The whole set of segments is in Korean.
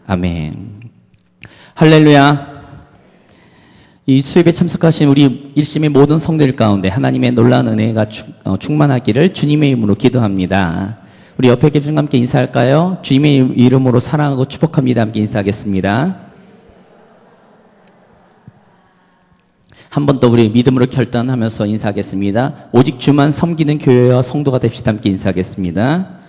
아멘. 할렐루야. 이 수협에 참석하신 우리 일심의 모든 성도들 가운데 하나님의 놀라운 은혜가 충만하기를 주님의 이름으로 기도합니다. 우리 옆에 계신 분과 함께 인사할까요? 주님의 이름으로 사랑하고 축복합니다. 함께 인사하겠습니다. 한 번 더 우리 믿음으로 결단하면서 인사하겠습니다. 오직 주만 섬기는 교회와 성도가 됩시다. 함께 인사하겠습니다.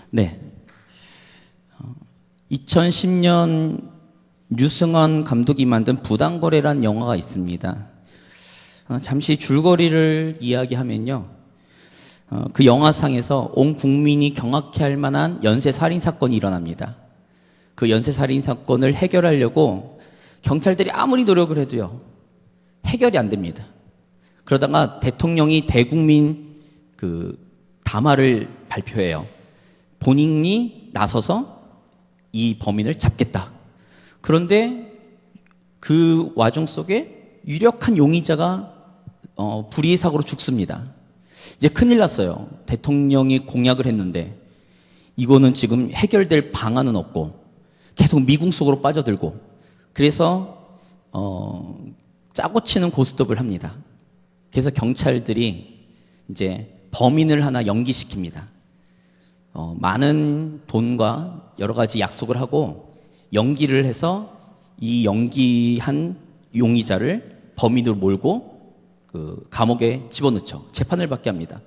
네. 2010년 류승헌 감독이 만든 부당거래라는 영화가 있습니다. 잠시 줄거리를 이야기하면요. 그 영화상에서 온 국민이 경악해 할 만한 연쇄살인 사건이 일어납니다. 그 연쇄살인 사건을 해결하려고 경찰들이 아무리 노력을 해도요. 해결이 안 됩니다. 그러다가 대통령이 대국민 담화를 발표해요. 본인이 나서서 이 범인을 잡겠다. 그런데 그 와중 속에 유력한 용의자가 불의의 사고로 죽습니다. 이제 큰일 났어요. 대통령이 공약을 했는데 이거는 지금 해결될 방안은 없고 계속 미궁 속으로 빠져들고 그래서 짜고 치는 고스톱을 합니다. 그래서 경찰들이 이제 범인을 하나 연기시킵니다. 많은 돈과 여러 가지 약속을 하고 연기를 해서 이 연기한 용의자를 범인으로 몰고 감옥에 집어넣죠. 재판을 받게 합니다.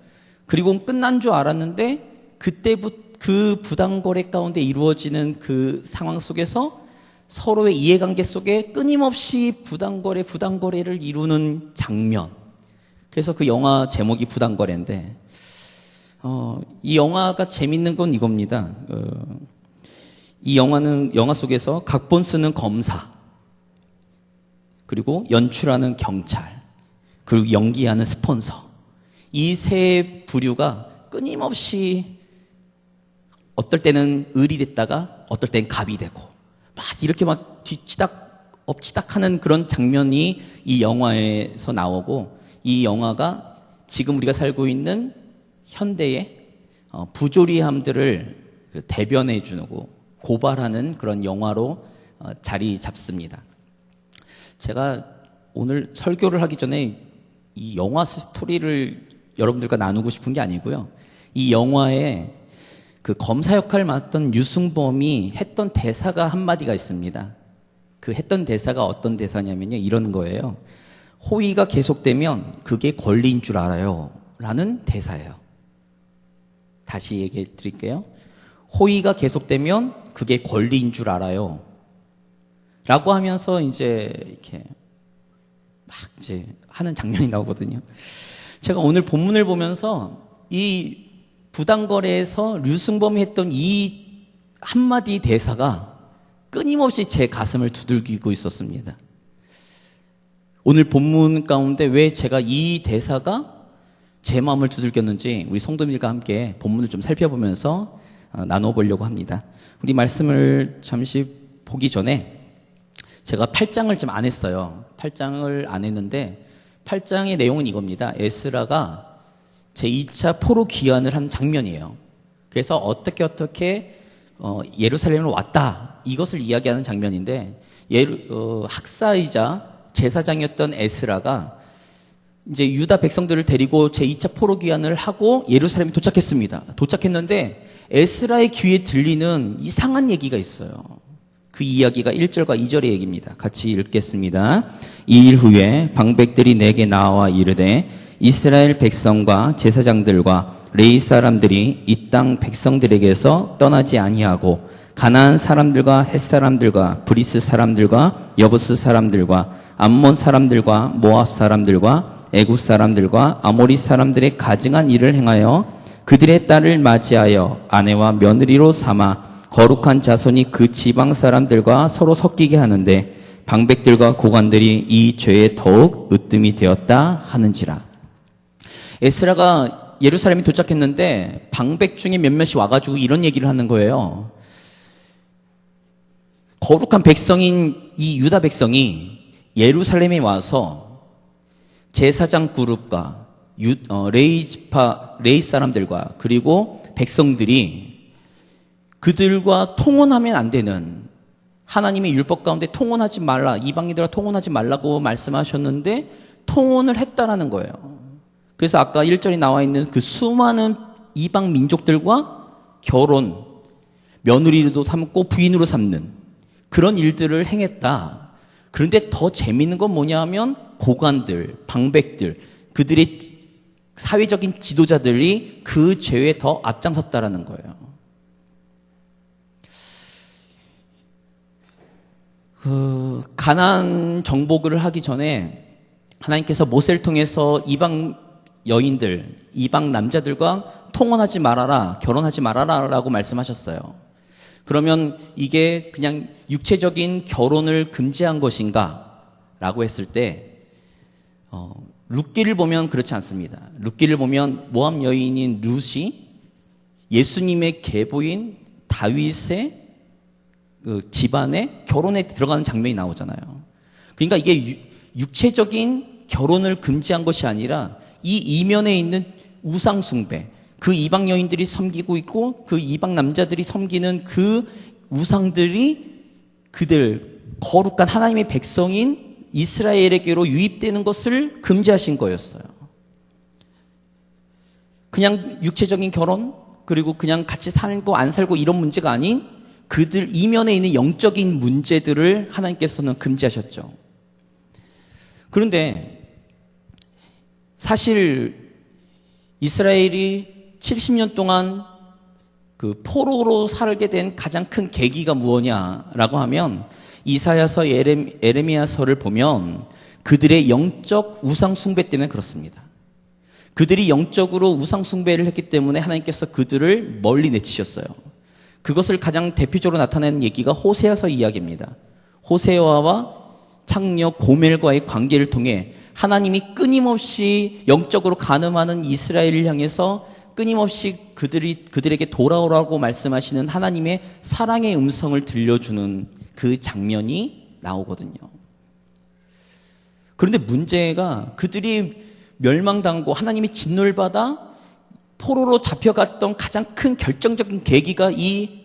그리고 끝난 줄 알았는데 그때부터 그 부당거래 가운데 이루어지는 그 상황 속에서 서로의 이해관계 속에 끊임없이 부당거래를 이루는 장면. 그래서 그 영화 제목이 부당거래인데 이 영화가 재밌는 건 이겁니다. 이 영화 속에서 각본 쓰는 검사, 그리고 연출하는 경찰, 그리고 연기하는 스폰서, 이 세 부류가 끊임없이 어떨 때는 을이 됐다가 어떨 때는 갑이 되고 막 이렇게 막 뒤치닥 엎치닥 하는 그런 장면이 이 영화에서 나오고 이 영화가 지금 우리가 살고 있는 현대의 부조리함들을 대변해 주고 고발하는 그런 영화로 자리 잡습니다. 제가 오늘 설교를 하기 전에 이 영화 스토리를 여러분들과 나누고 싶은 게 아니고요. 이 영화에 그 검사 역할을 맡았던 유승범이 했던 대사가 한마디가 있습니다. 그 했던 대사가 어떤 대사냐면요. 이런 거예요. 호의가 계속되면 그게 권리인 줄 알아요. 라는 대사예요. 다시 얘기해 드릴게요. 호의가 계속되면 그게 권리인 줄 알아요. 라고 하면서 이제 이렇게 막 이제 하는 장면이 나오거든요. 제가 오늘 본문을 보면서 이 부당거래에서 류승범이 했던 이 한마디 대사가 끊임없이 제 가슴을 두들기고 있었습니다. 오늘 본문 가운데 왜 제가 이 대사가 제 마음을 두들겼는지 우리 성도님들과 함께 본문을 좀 살펴보면서 나눠보려고 합니다. 우리 말씀을 잠시 보기 전에 제가 8장을 좀 안 했어요. 8장을 안 했는데 8장의 내용은 이겁니다. 에스라가 제2차 포로 귀환을 한 장면이에요. 그래서 어떻게 예루살렘으로 왔다 이것을 이야기하는 장면인데 학사이자 제사장이었던 에스라가 이제 유다 백성들을 데리고 제2차 포로 귀환을 하고 예루살렘에 도착했습니다. 도착했는데 에스라의 귀에 들리는 이상한 얘기가 있어요. 그 이야기가 1절과 2절의 얘기입니다. 같이 읽겠습니다. 이 일 후에 방백들이 내게 나와 이르되 이스라엘 백성과 제사장들과 레위 사람들이 이 땅 백성들에게서 떠나지 아니하고 가나안 사람들과 헷 사람들과 브리스 사람들과 여부스 사람들과 암몬 사람들과 모압 사람들과 애굽 사람들과 아모리 사람들의 가증한 일을 행하여 그들의 딸을 맞이하여 아내와 며느리로 삼아 거룩한 자손이 그 지방 사람들과 서로 섞이게 하는데 방백들과 고관들이 이 죄에 더욱 으뜸이 되었다 하는지라. 에스라가 예루살렘에 도착했는데 방백 중에 몇몇이 와가지고 이런 얘기를 하는 거예요. 거룩한 백성인 이 유다 백성이 예루살렘에 와서 제사장 그룹과 레이 사람들과 그리고 백성들이 그들과 통혼하면 안 되는 하나님의 율법 가운데 통혼하지 말라, 이방인들과 통혼하지 말라고 말씀하셨는데 통혼을 했다라는 거예요. 그래서 아까 1절에 나와 있는 그 수많은 이방 민족들과 결혼, 며느리도 삼고 부인으로 삼는 그런 일들을 행했다. 그런데 더 재미있는 건 뭐냐면 고관들, 방백들, 그들의 사회적인 지도자들이 그 죄에 더 앞장섰다라는 거예요. 가나안 정복을 하기 전에 하나님께서 모세를 통해서 이방 여인들, 이방 남자들과 통혼하지 말아라, 결혼하지 말아라 라고 말씀하셨어요. 그러면 이게 그냥 육체적인 결혼을 금지한 것인가? 라고 했을 때 룻기를 보면 그렇지 않습니다. 룻기를 보면 모압 여인인 룻이 예수님의 계보인 다윗의 그 집안에 결혼에 들어가는 장면이 나오잖아요. 그러니까 이게 육체적인 결혼을 금지한 것이 아니라 이 이면에 있는 우상 숭배, 그 이방 여인들이 섬기고 있고 그 이방 남자들이 섬기는 그 우상들이 그들 거룩한 하나님의 백성인 이스라엘에게로 유입되는 것을 금지하신 거였어요. 그냥 육체적인 결혼, 그리고 그냥 같이 살고 안 살고 이런 문제가 아닌 그들 이면에 있는 영적인 문제들을 하나님께서는 금지하셨죠. 그런데 사실 이스라엘이 70년 동안 그 포로로 살게 된 가장 큰 계기가 무엇이냐라고 하면 이사야서, 에레미야서를 보면 그들의 영적 우상 숭배 때문에 그렇습니다. 그들이 영적으로 우상 숭배를 했기 때문에 하나님께서 그들을 멀리 내치셨어요. 그것을 가장 대표적으로 나타내는 얘기가 호세아서 이야기입니다. 호세아와 창녀 고멜과의 관계를 통해 하나님이 끊임없이 영적으로 간음하는 이스라엘을 향해서 끊임없이 그들에게 돌아오라고 말씀하시는 하나님의 사랑의 음성을 들려주는 그 장면이 나오거든요. 그런데 문제가 그들이 멸망당하고 하나님이 진노를 받아 포로로 잡혀갔던 가장 큰 결정적인 계기가 이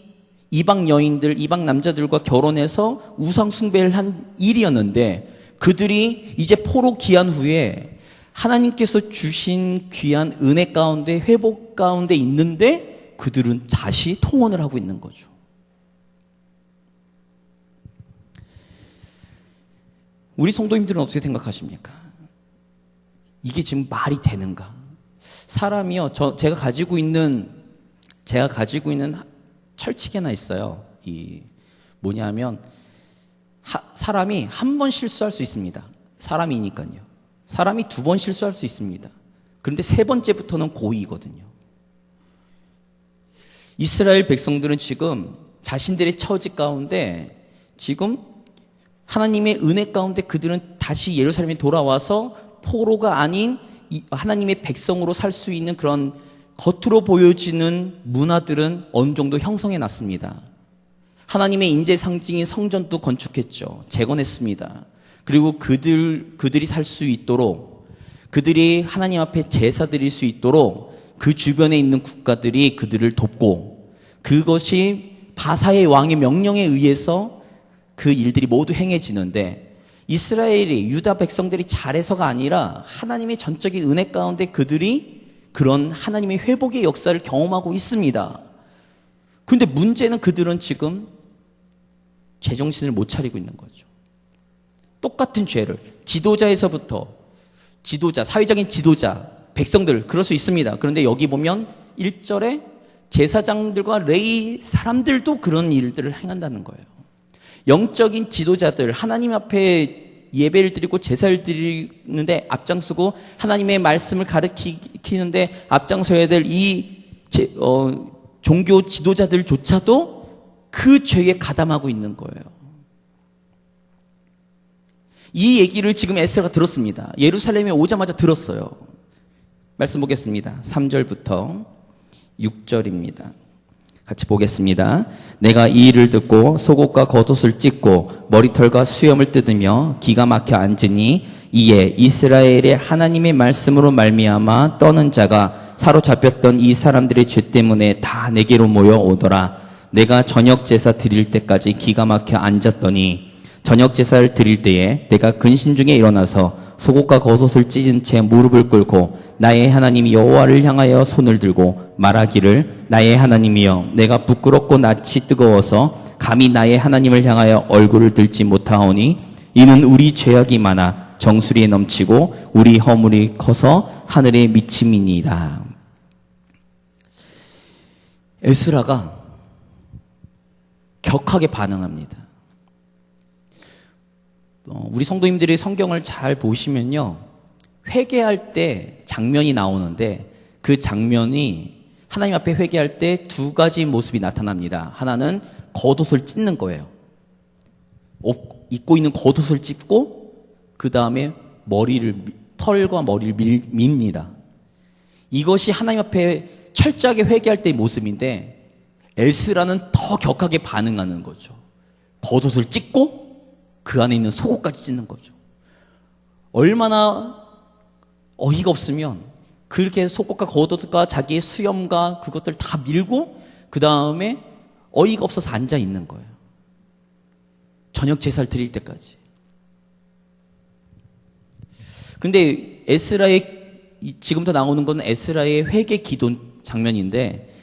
이방 여인들, 이방 남자들과 결혼해서 우상 숭배를 한 일이었는데 그들이 이제 포로 귀환 후에 하나님께서 주신 귀한 은혜 가운데 회복 가운데 있는데 그들은 다시 통혼을 하고 있는 거죠. 우리 성도님들은 어떻게 생각하십니까? 이게 지금 말이 되는가? 사람이요, 제가 가지고 있는 철칙이 하나 있어요. 뭐냐면, 사람이 한 번 실수할 수 있습니다. 사람이니까요. 사람이 두 번 실수할 수 있습니다. 그런데 세 번째부터는 고의거든요. 이스라엘 백성들은 지금 자신들의 처지 가운데 지금 하나님의 은혜 가운데 그들은 다시 예루살렘에 돌아와서 포로가 아닌 하나님의 백성으로 살 수 있는 그런 겉으로 보여지는 문화들은 어느 정도 형성해 놨습니다. 하나님의 인재 상징인 성전도 건축했죠. 재건했습니다. 그리고 그들이 살 수 있도록, 그들이 하나님 앞에 제사 드릴 수 있도록 그 주변에 있는 국가들이 그들을 돕고, 그것이 바사의 왕의 명령에 의해서 그 일들이 모두 행해지는데, 이스라엘이, 유다 백성들이 잘해서가 아니라 하나님의 전적인 은혜 가운데 그들이 그런 하나님의 회복의 역사를 경험하고 있습니다. 그런데 문제는 그들은 지금 제정신을 못 차리고 있는 거죠. 똑같은 죄를 지도자에서부터 사회적인 지도자, 백성들 그럴 수 있습니다. 그런데 여기 보면 1절에 제사장들과 레위 사람들도 그런 일들을 행한다는 거예요. 영적인 지도자들, 하나님 앞에 예배를 드리고 제사를 드리는데 앞장서고 하나님의 말씀을 가르치는데 앞장서야 될 종교 지도자들조차도 그 죄에 가담하고 있는 거예요. 이 얘기를 지금 에스라가 들었습니다. 예루살렘에 오자마자 들었어요. 말씀 보겠습니다. 3절부터 6절입니다. 같이 보겠습니다. 내가 이 일을 듣고 속옷과 겉옷을 찢고 머리털과 수염을 뜯으며 기가 막혀 앉으니 이에 이스라엘의 하나님의 말씀으로 말미암아 떠는 자가 사로잡혔던 이 사람들의 죄 때문에 다 내게로 모여오더라. 내가 저녁 제사 드릴 때까지 기가 막혀 앉았더니 저녁 제사를 드릴 때에 내가 근심 중에 일어나서 속옷과 겉옷을 찢은 채 무릎을 꿇고 나의 하나님 여호와를 향하여 손을 들고 말하기를 나의 하나님이여 내가 부끄럽고 낯이 뜨거워서 감히 나의 하나님을 향하여 얼굴을 들지 못하오니 이는 우리 죄악이 많아 정수리에 넘치고 우리 허물이 커서 하늘에 미침이니이다. 에스라가 격하게 반응합니다. 우리 성도님들이 성경을 잘 보시면요, 회개할 때 장면이 나오는데 그 장면이 하나님 앞에 회개할 때 두 가지 모습이 나타납니다. 하나는 겉옷을 찢는 거예요. 입고 있는 겉옷을 찢고 그 다음에 털과 머리를 밉니다. 이것이 하나님 앞에 철저하게 회개할 때의 모습인데 에스라는 더 격하게 반응하는 거죠. 겉옷을 찢고 그 안에 있는 속옷까지 찢는 거죠. 얼마나 어이가 없으면 그렇게 속옷과 겉옷과 자기의 수염과 그것들 다 밀고 그 다음에 어이가 없어서 앉아 있는 거예요. 저녁 제사를 드릴 때까지. 근데 지금부터 나오는 건 에스라의 회개 기도 장면인데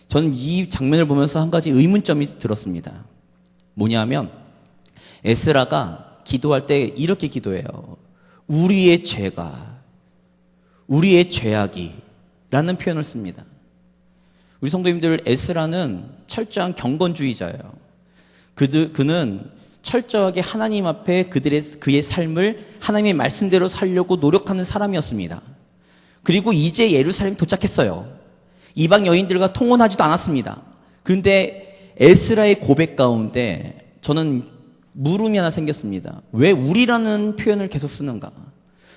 저는 이 장면을 보면서 한 가지 의문점이 들었습니다. 뭐냐면 에스라가 기도할 때 이렇게 기도해요. 우리의 죄악이 라는 표현을 씁니다. 우리 성도님들, 에스라는 철저한 경건주의자예요. 그는 철저하게 하나님 앞에 그의 삶을 하나님의 말씀대로 살려고 노력하는 사람이었습니다. 그리고 이제 예루살렘에 도착했어요. 이방 여인들과 통혼하지도 않았습니다. 그런데 에스라의 고백 가운데 저는 물음이 하나 생겼습니다. 왜 우리라는 표현을 계속 쓰는가?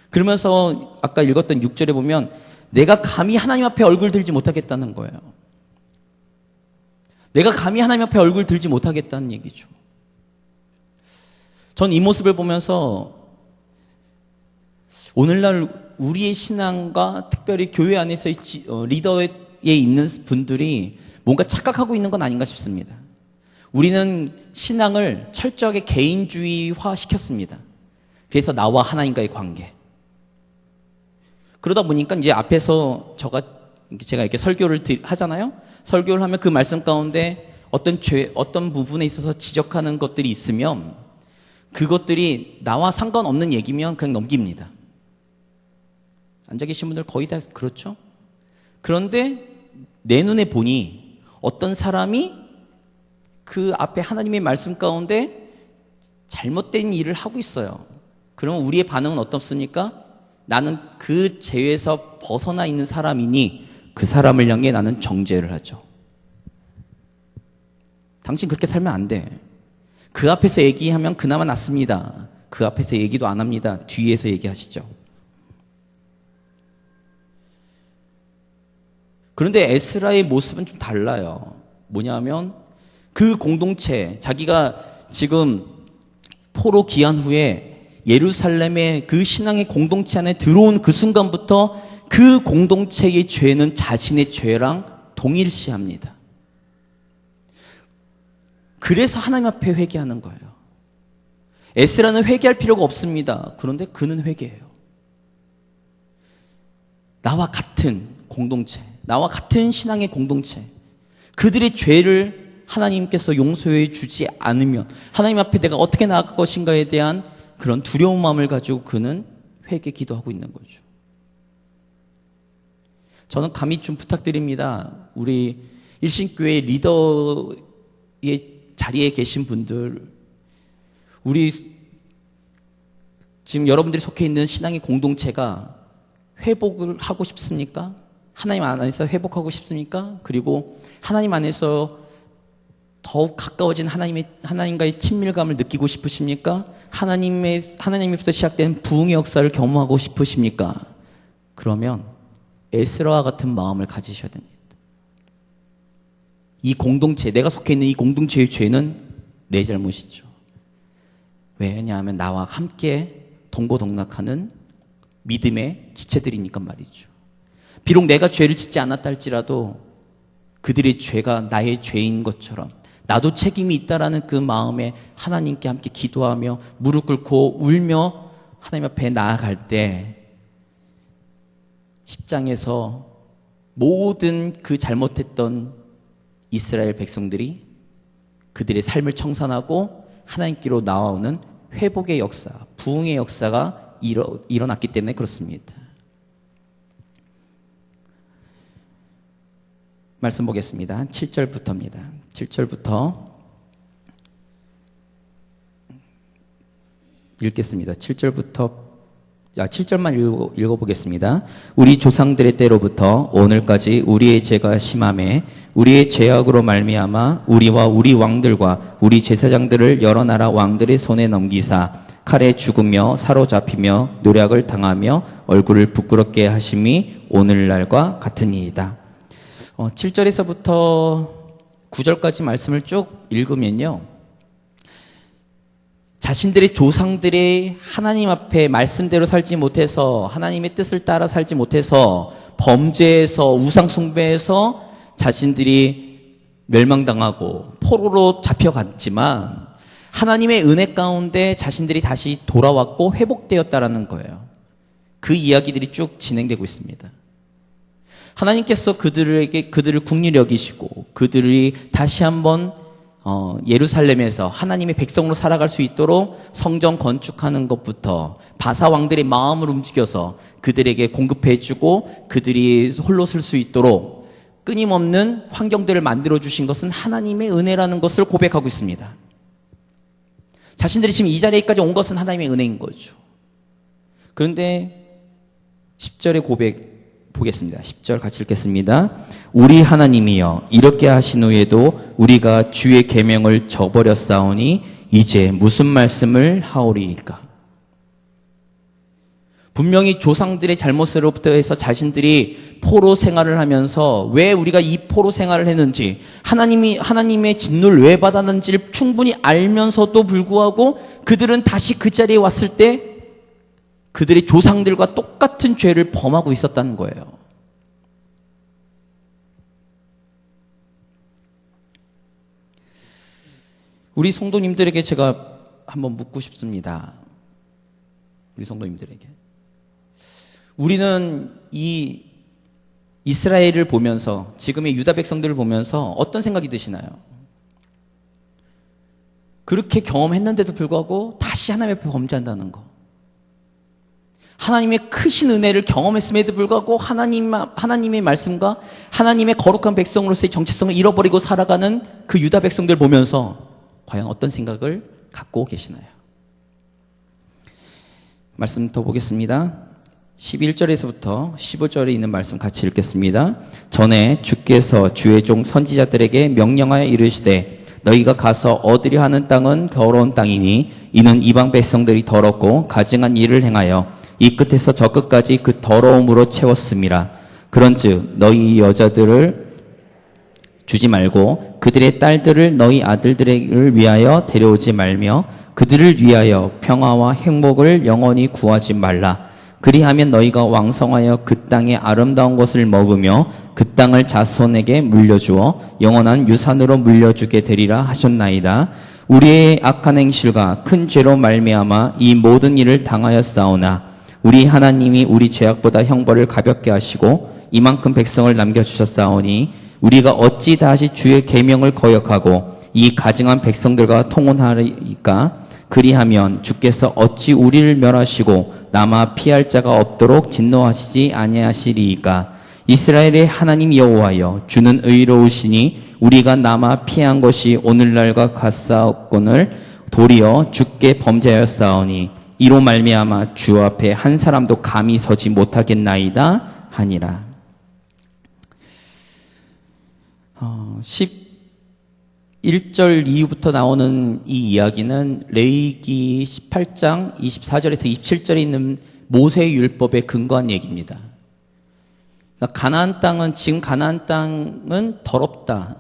그러면서 아까 읽었던 6절에 보면 내가 감히 하나님 앞에 얼굴 들지 못하겠다는 거예요. 내가 감히 하나님 앞에 얼굴 들지 못하겠다는 얘기죠. 전 이 모습을 보면서 오늘날 우리의 신앙과 특별히 교회 안에서의 리더에 있는 분들이 뭔가 착각하고 있는 건 아닌가 싶습니다. 우리는 신앙을 철저하게 개인주의화 시켰습니다. 그래서 나와 하나님과의 관계. 그러다 보니까 이제 앞에서 제가 이렇게 설교를 하잖아요. 설교를 하면 그 말씀 가운데 어떤 부분에 있어서 지적하는 것들이 있으면 그것들이 나와 상관없는 얘기면 그냥 넘깁니다. 앉아 계신 분들 거의 다 그렇죠? 그런데 내 눈에 보니 어떤 사람이 그 앞에 하나님의 말씀 가운데 잘못된 일을 하고 있어요. 그러면 우리의 반응은 어떻습니까? 나는 그 죄에서 벗어나 있는 사람이니 그 사람을 향해 나는 정죄를 하죠. 당신 그렇게 살면 안 돼. 그 앞에서 얘기하면 그나마 낫습니다. 그 앞에서 얘기도 안 합니다. 뒤에서 얘기하시죠. 그런데 에스라의 모습은 좀 달라요. 뭐냐면 그 공동체, 자기가 지금 포로 귀환 후에 예루살렘의 그 신앙의 공동체 안에 들어온 그 순간부터 그 공동체의 죄는 자신의 죄랑 동일시합니다. 그래서 하나님 앞에 회개하는 거예요. 에스라는 회개할 필요가 없습니다. 그런데 그는 회개해요. 나와 같은 공동체, 나와 같은 신앙의 공동체, 그들의 죄를 하나님께서 용서해 주지 않으면 하나님 앞에 내가 어떻게 나아갈 것인가에 대한 그런 두려운 마음을 가지고 그는 회개 기도하고 있는 거죠. 저는 감히 좀 부탁드립니다. 우리 일신교회 리더의 자리에 계신 분들, 우리 지금 여러분들이 속해 있는 신앙의 공동체가 회복을 하고 싶습니까? 하나님 안에서 회복하고 싶습니까? 그리고 하나님 안에서 더욱 가까워진 하나님과의 친밀감을 느끼고 싶으십니까? 하나님으로부터 시작된 부흥의 역사를 경험하고 싶으십니까? 그러면 에스라와 같은 마음을 가지셔야 됩니다. 이 공동체, 내가 속해 있는 이 공동체의 죄는 내 잘못이죠. 왜냐하면 나와 함께 동고동락하는 믿음의 지체들이니까 말이죠. 비록 내가 죄를 짓지 않았다 할지라도 그들의 죄가 나의 죄인 것처럼 나도 책임이 있다라는 그 마음에 하나님께 함께 기도하며 무릎 꿇고 울며 하나님 앞에 나아갈 때 10장에서 모든 그 잘못했던 이스라엘 백성들이 그들의 삶을 청산하고 하나님께로 나아오는 회복의 역사, 부흥의 역사가 일어났기 때문에 그렇습니다. 말씀 보겠습니다. 7절부터입니다. 7절부터 읽겠습니다. 7절만 읽어보겠습니다. 우리 조상들의 때로부터 오늘까지 우리의 죄가 심함에 우리의 죄악으로 말미암아 우리와 우리 왕들과 우리 제사장들을 여러 나라 왕들의 손에 넘기사 칼에 죽으며 사로잡히며 노략을 당하며 얼굴을 부끄럽게 하심이 오늘날과 같으니이다. 7절에서부터 9절까지 말씀을 쭉 읽으면요, 자신들의 조상들의 하나님 앞에 말씀대로 살지 못해서 하나님의 뜻을 따라 살지 못해서 범죄에서 우상 숭배에서 자신들이 멸망당하고 포로로 잡혀갔지만 하나님의 은혜 가운데 자신들이 다시 돌아왔고 회복되었다라는 거예요. 그 이야기들이 쭉 진행되고 있습니다. 하나님께서 그들을 긍휼히 여기시고 그들이 다시 한번 예루살렘에서 하나님의 백성으로 살아갈 수 있도록 성전 건축하는 것부터 바사 왕들의 마음을 움직여서 그들에게 공급해주고 그들이 홀로 설 수 있도록 끊임없는 환경들을 만들어주신 것은 하나님의 은혜라는 것을 고백하고 있습니다. 자신들이 지금 이 자리에까지 온 것은 하나님의 은혜인 거죠. 그런데 10절의 고백 보겠습니다. 10절 같이 읽겠습니다. 우리 하나님이여 이렇게 하신 후에도 우리가 주의 계명을 저버렸사오니 이제 무슨 말씀을 하오리이까. 분명히 조상들의 잘못으로부터 해서 자신들이 포로 생활을 하면서 왜 우리가 이 포로 생활을 했는지 하나님의 진노를 왜 받았는지를 충분히 알면서도 불구하고 그들은 다시 그 자리에 왔을 때 그들의 조상들과 똑같은 죄를 범하고 있었다는 거예요. 우리 성도님들에게 제가 한번 묻고 싶습니다. 우리 성도님들에게. 우리는 이 이스라엘을 보면서 지금의 유다 백성들을 보면서 어떤 생각이 드시나요? 그렇게 경험했는데도 불구하고 다시 하나님 앞에 범죄한다는 거. 하나님의 크신 은혜를 경험했음에도 불구하고 하나님의 말씀과 하나님의 거룩한 백성으로서의 정체성을 잃어버리고 살아가는 그 유다 백성들을 보면서 과연 어떤 생각을 갖고 계시나요? 말씀 더 보겠습니다. 11절에서부터 15절에 있는 말씀 같이 읽겠습니다. 전에 주께서 주의 종 선지자들에게 명령하여 이르시되 너희가 가서 얻으려 하는 땅은 더러운 땅이니 이는 이방 백성들이 더럽고 가증한 일을 행하여 이 끝에서 저 끝까지 그 더러움으로 채웠음이라. 그런즉 너희 여자들을 주지 말고 그들의 딸들을 너희 아들들을 위하여 데려오지 말며 그들을 위하여 평화와 행복을 영원히 구하지 말라. 그리하면 너희가 왕성하여 그 땅의 아름다운 것을 먹으며 그 땅을 자손에게 물려주어 영원한 유산으로 물려주게 되리라 하셨나이다. 우리의 악한 행실과 큰 죄로 말미암아 이 모든 일을 당하였사오나 우리 하나님이 우리 죄악보다 형벌을 가볍게 하시고 이만큼 백성을 남겨주셨사오니 우리가 어찌 다시 주의 계명을 거역하고 이 가증한 백성들과 통혼하리까. 그리하면 주께서 어찌 우리를 멸하시고 남아 피할 자가 없도록 진노하시지 아니하시리이까. 이스라엘의 하나님 여호와여 주는 의로우시니 우리가 남아 피한 것이 오늘날과 같사옵거늘 도리어 주께 범죄하였사오니 이로 말미암아 주 앞에 한 사람도 감히 서지 못하겠나이다 하니라. 11절 이후부터 나오는 이 이야기는 레위기 18장 24절에서 27절에 있는 모세의 율법에 근거한 얘기입니다. 그러니까 지금 가나안 땅은 더럽다.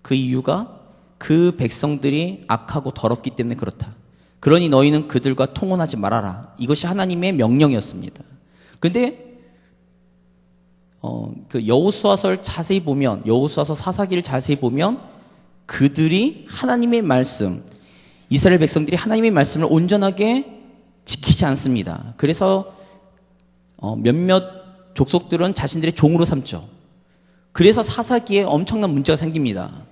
그 이유가 그 백성들이 악하고 더럽기 때문에 그렇다. 그러니 너희는 그들과 통혼하지 말아라. 이것이 하나님의 명령이었습니다. 근데 그 여호수아서를 자세히 보면, 여호수아서 사사기를 자세히 보면 그들이 하나님의 말씀, 이스라엘 백성들이 하나님의 말씀을 온전하게 지키지 않습니다. 그래서 몇몇 족속들은 자신들의 종으로 삼죠. 그래서 사사기에 엄청난 문제가 생깁니다.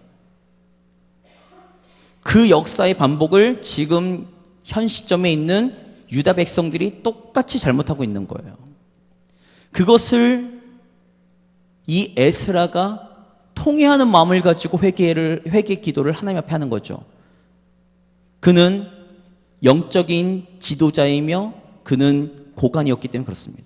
그 역사의 반복을 지금 현 시점에 있는 유다 백성들이 똑같이 잘못하고 있는 거예요. 그것을 이 에스라가 통회하는 마음을 가지고 회개 기도를 하나님 앞에 하는 거죠. 그는 영적인 지도자이며 그는 고관이었기 때문에 그렇습니다.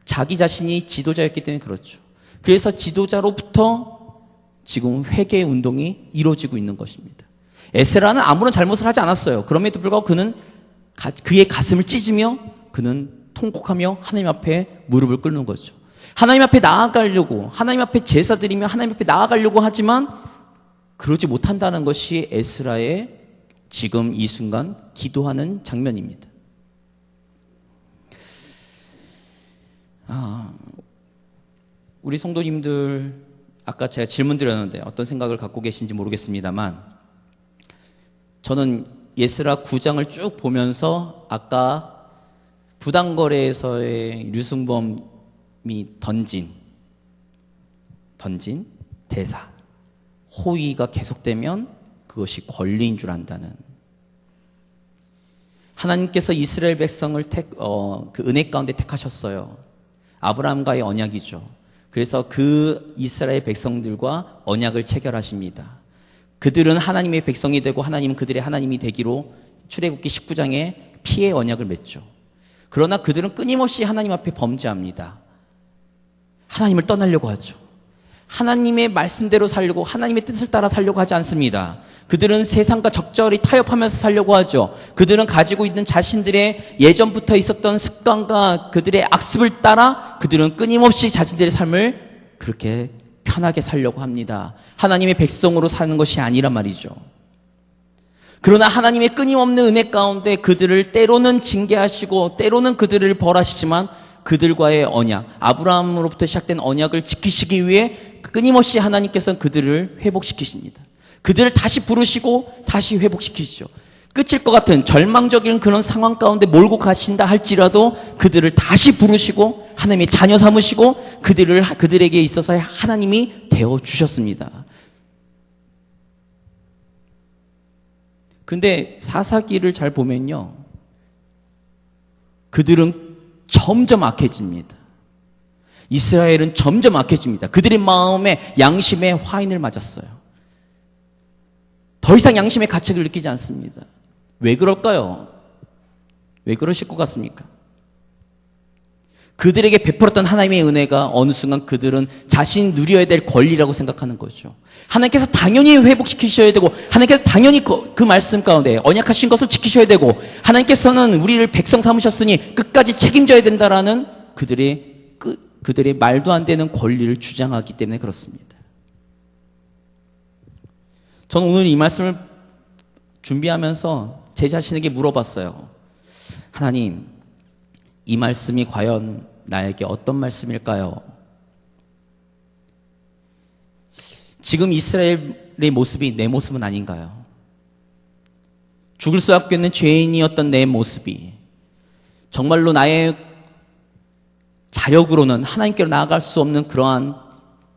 자기 자신이 지도자였기 때문에 그렇죠. 그래서 지도자로부터 지금 회개 운동이 이루어지고 있는 것입니다. 에스라는 아무런 잘못을 하지 않았어요. 그럼에도 불구하고 그는 그의 가슴을 찢으며 그는 통곡하며 하나님 앞에 무릎을 꿇는 거죠. 하나님 앞에 나아가려고, 하나님 앞에 제사 드리며 하나님 앞에 나아가려고 하지만 그러지 못한다는 것이 에스라의 지금 이 순간 기도하는 장면입니다. 우리 성도님들, 아까 제가 질문 드렸는데 어떤 생각을 갖고 계신지 모르겠습니다만, 저는 에스라 9장을 쭉 보면서 아까 부당거래에서의 류승범이 던진 대사, 호의가 계속되면 그것이 권리인 줄 안다는, 하나님께서 이스라엘 백성을 그 은혜 가운데 택하셨어요. 아브라함과의 언약이죠. 그래서 그 이스라엘 백성들과 언약을 체결하십니다. 그들은 하나님의 백성이 되고 하나님은 그들의 하나님이 되기로 출애굽기 19장에 피의 언약을 맺죠. 그러나 그들은 끊임없이 하나님 앞에 범죄합니다. 하나님을 떠나려고 하죠. 하나님의 말씀대로 살려고, 하나님의 뜻을 따라 살려고 하지 않습니다. 그들은 세상과 적절히 타협하면서 살려고 하죠. 그들은 가지고 있는 자신들의 예전부터 있었던 습관과 그들의 악습을 따라 그들은 끊임없이 자신들의 삶을 그렇게 편하게 살려고 합니다. 하나님의 백성으로 사는 것이 아니란 말이죠. 그러나 하나님의 끊임없는 은혜 가운데 그들을 때로는 징계하시고 때로는 그들을 벌하시지만 그들과의 언약, 아브라함으로부터 시작된 언약을 지키시기 위해 끊임없이 하나님께서는 그들을 회복시키십니다. 그들을 다시 부르시고 다시 회복시키시죠. 끝일 것 같은 절망적인 그런 상황 가운데 몰고 가신다 할지라도 그들을 다시 부르시고 하나님의 자녀 삼으시고 그들에게 있어서 하나님이 되어 주셨습니다. 근데 사사기를 잘 보면요, 그들은 점점 악해집니다. 이스라엘은 점점 악해집니다. 그들의 마음에 양심의 화인을 맞았어요. 더 이상 양심의 가책을 느끼지 않습니다. 왜 그럴까요? 왜 그러실 것 같습니까? 그들에게 베풀었던 하나님의 은혜가 어느 순간 그들은 자신이 누려야 될 권리라고 생각하는 거죠. 하나님께서 당연히 회복시키셔야 되고, 하나님께서 당연히 그 말씀 가운데 언약하신 것을 지키셔야 되고, 하나님께서는 우리를 백성 삼으셨으니 끝까지 책임져야 된다라는 그들의 말도 안 되는 권리를 주장하기 때문에 그렇습니다. 저는 오늘 이 말씀을 준비하면서 제 자신에게 물어봤어요. 하나님, 이 말씀이 과연 나에게 어떤 말씀일까요? 지금 이스라엘의 모습이 내 모습은 아닌가요? 죽을 수밖에 없는 죄인이었던 내 모습이 정말로 나의 자력으로는 하나님께로 나아갈 수 없는 그러한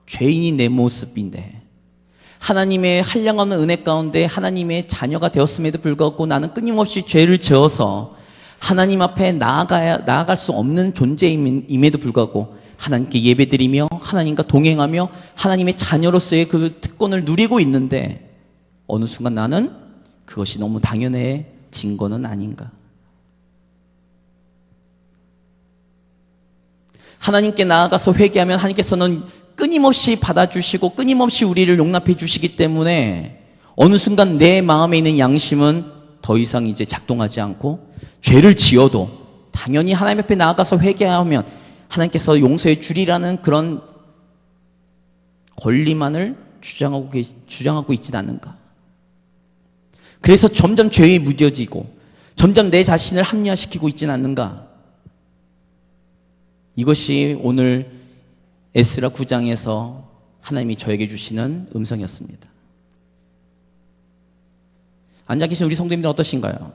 죄인이 내 모습인데, 하나님의 한량없는 은혜 가운데 하나님의 자녀가 되었음에도 불구하고 나는 끊임없이 죄를 지어서 하나님 앞에 나아갈 수 없는 존재임에도 불구하고 하나님께 예배드리며 하나님과 동행하며 하나님의 자녀로서의 그 특권을 누리고 있는데, 어느 순간 나는 그것이 너무 당연해진 거는 아닌가. 하나님께 나아가서 회개하면 하나님께서는 끊임없이 받아주시고 끊임없이 우리를 용납해 주시기 때문에 어느 순간 내 마음에 있는 양심은 더 이상 이제 작동하지 않고, 죄를 지어도 당연히 하나님 앞에 나아가서 회개하면 하나님께서 용서해 주리라는 그런 권리만을 주장하고 있지는 않는가. 그래서 점점 죄에 무뎌지고 점점 내 자신을 합리화시키고 있지는 않는가? 이것이 오늘 에스라 9장에서 하나님이 저에게 주시는 음성이었습니다. 앉아 계신 우리 성도님들 어떠신가요?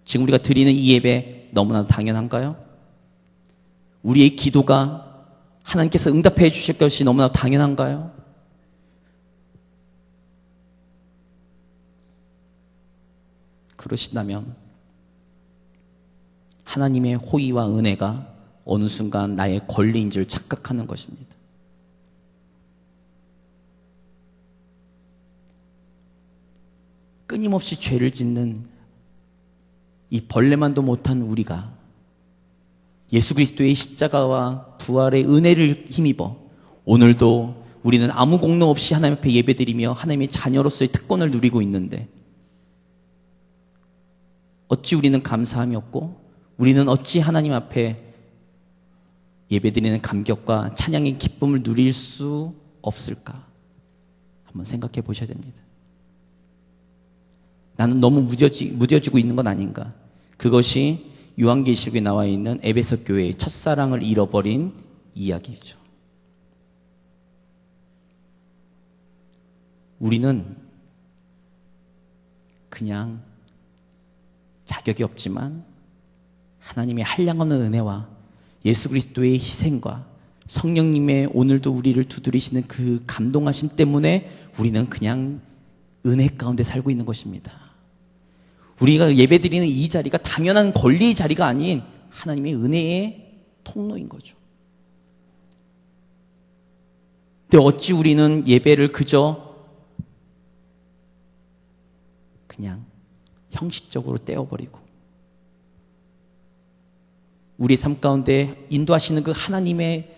지금 우리가 드리는 이 예배 너무나 당연한가요? 우리의 기도가 하나님께서 응답해 주실 것이 너무나 당연한가요? 그러신다면 하나님의 호의와 은혜가 어느 순간 나의 권리인 줄 착각하는 것입니다. 끊임없이 죄를 짓는 이 벌레만도 못한 우리가 예수 그리스도의 십자가와 부활의 은혜를 힘입어 오늘도 우리는 아무 공로 없이 하나님 앞에 예배드리며 하나님의 자녀로서의 특권을 누리고 있는데 어찌 우리는 감사함이 없고 우리는 어찌 하나님 앞에 예배드리는 감격과 찬양의 기쁨을 누릴 수 없을까? 한번 생각해 보셔야 됩니다. 나는 너무 무뎌지고 있는 건 아닌가? 그것이 요한계시록에 나와 있는 에베소 교회의 첫사랑을 잃어버린 이야기죠. 우리는 그냥 자격이 없지만 하나님의 한량없는 은혜와 예수 그리스도의 희생과 성령님의 오늘도 우리를 두드리시는 그 감동하심 때문에 우리는 그냥 은혜 가운데 살고 있는 것입니다. 우리가 예배드리는 이 자리가 당연한 권리의 자리가 아닌 하나님의 은혜의 통로인 거죠. 근데 어찌 우리는 예배를 그저 그냥 형식적으로 떼어버리고 우리 삶 가운데 인도하시는 그 하나님의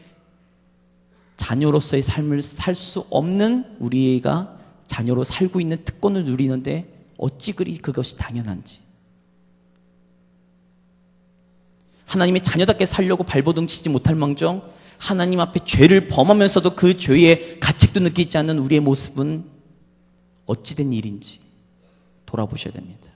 자녀로서의 삶을 살 수 없는 우리가 자녀로 살고 있는 특권을 누리는데 어찌 그리 그것이 당연한지. 하나님의 자녀답게 살려고 발버둥 치지 못할 망정 하나님 앞에 죄를 범하면서도 그 죄의 가책도 느끼지 않는 우리의 모습은 어찌된 일인지 돌아보셔야 됩니다.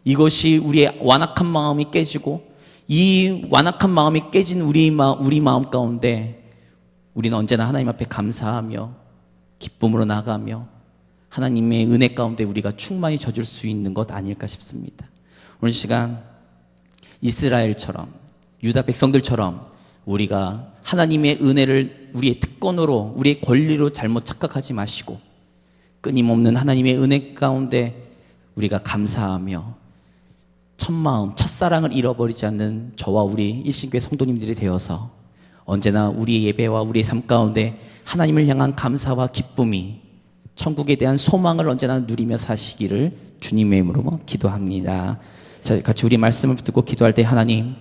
이것이 우리의 완악한 마음이 깨지고 이 완악한 마음이 깨진 우리 마음 가운데 우리는 언제나 하나님 앞에 감사하며 기쁨으로 나가며 하나님의 은혜 가운데 우리가 충만히 젖을 수 있는 것 아닐까 싶습니다. 오늘 시간 이스라엘처럼 유다 백성들처럼 우리가 하나님의 은혜를 우리의 특권으로 우리의 권리로 잘못 착각하지 마시고 끊임없는 하나님의 은혜 가운데 우리가 감사하며 첫마음, 첫사랑을 잃어버리지 않는 저와 우리 일신교회 성도님들이 되어서 언제나 우리의 예배와 우리의 삶 가운데 하나님을 향한 감사와 기쁨이 천국에 대한 소망을 언제나 누리며 사시기를 주님의 이름으로 기도합니다. 자, 같이 우리 말씀을 듣고 기도할 때 하나님